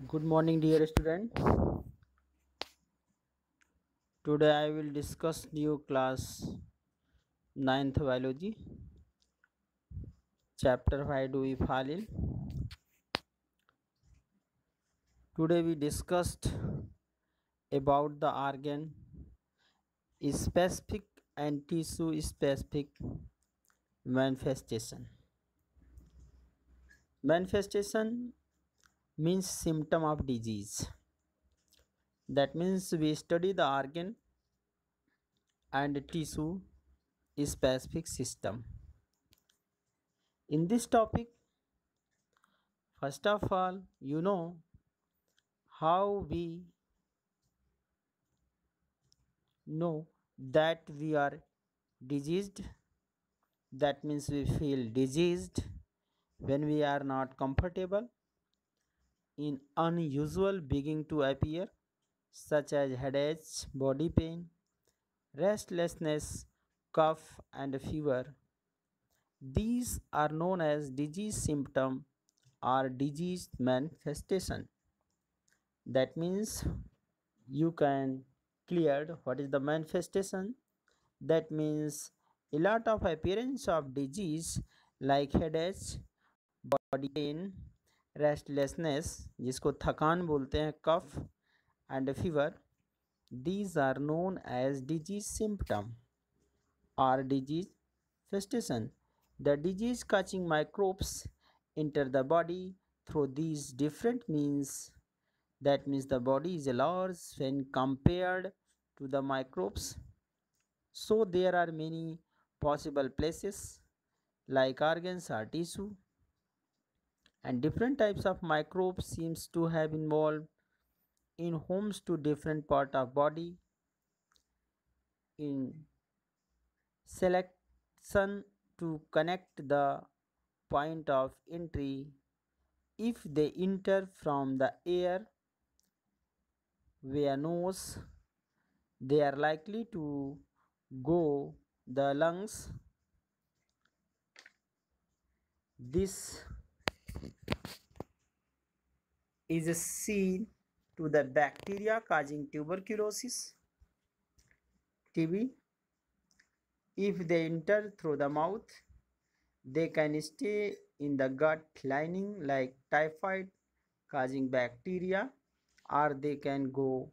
Good morning, dear student. Today I will discuss new class ninth biology chapter. Why do we fall ill? Today we discussed about the organ specific and tissue specific manifestation. Manifestation means symptom of disease. That means we study the organ and tissue specific system. In this topic, first of all, how we know that we are diseased. That means we feel diseased when we are not comfortable in unusual beginning to appear, such as headaches, body pain, restlessness, cough and fever. These are known as disease symptom or disease manifestation. That means you can clear what is the manifestation. That means a lot of appearance of disease like headache, body pain, restlessness जिसको थकान बोलते हैं, cough and fever. These are known as disease symptom or disease festation. The disease catching microbes enter the body through these different means. That means the body is large when compared to the microbes. So there are many possible places like organs or tissue, and different types of microbes seems to have involved in homes to different part of body in selection to connect the point of entry. If they enter from the air via nose, they are likely to go the lungs. This is seen to the bacteria causing tuberculosis, TB. If they enter through the mouth, they can stay in the gut lining like typhoid causing bacteria, or they can go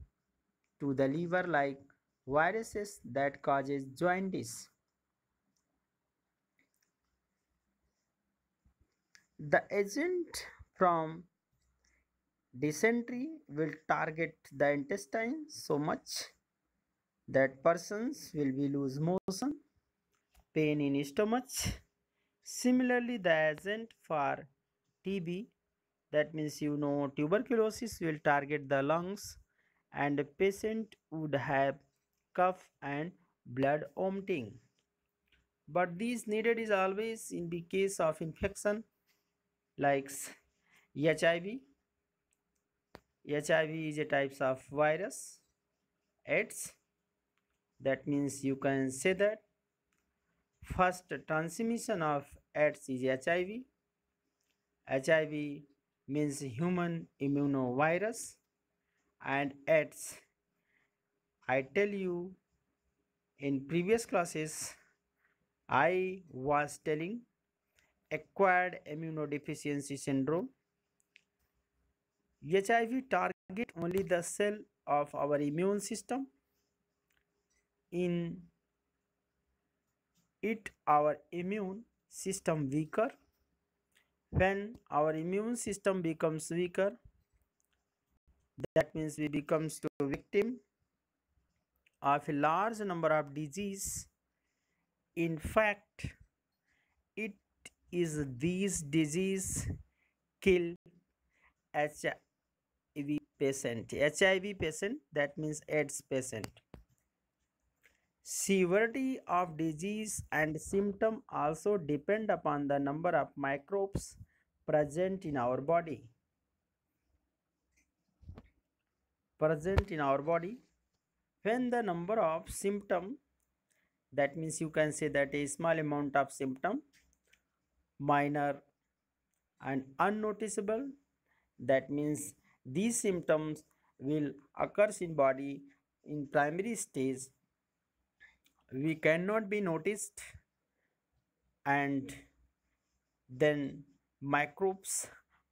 to the liver like viruses that causes jaundice. The agent from dysentery will target the intestine so much that persons will be lose motion, pain in stomach. Similarly, the agent for TB, that means tuberculosis, will target the lungs and the patient would have cough and blood vomiting. But this needed is always in the case of infection like HIV. HIV is a type of virus. AIDS. That means you can say that first transmission of AIDS is HIV. HIV means human immunovirus, and AIDS, I tell you in previous classes I was telling acquired immunodeficiency syndrome. HIV target only the cell of our immune system. In it our immune system weaker. When our immune system becomes weaker, that means we becomes to victim of a large number of disease. In fact, it is these disease kill HIV patient. HIV patient, that means AIDS patient. Severity of disease and symptom also depend upon the number of microbes present in our body. When the number of symptom, that means you can say that a small amount of symptom, minor and unnoticeable, that means These symptoms will occur in body in primary stage. We cannot be noticed, and then microbes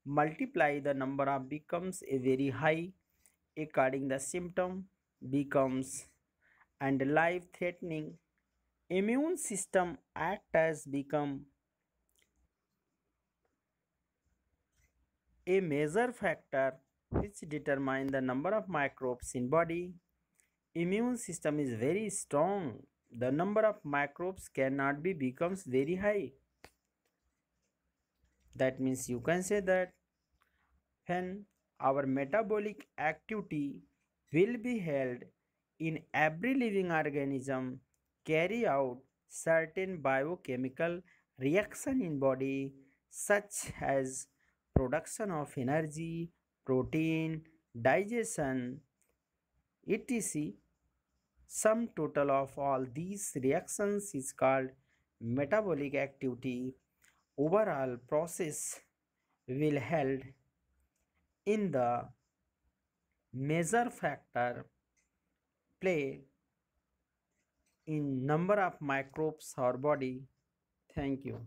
multiply, the number of becomes a very high according the symptom becomes and life threatening. Immune system act as become a major factor which determine the number of microbes in body. Immune system is very strong, the number of microbes cannot be becomes very high. That means you can say that when our metabolic activity will be held in every living organism carry out certain biochemical reaction in body such as production of energy, protein, digestion, etc. Sum total of all these reactions is called metabolic activity. Overall process will held in the major factor play in number of microbes or body. Thank you.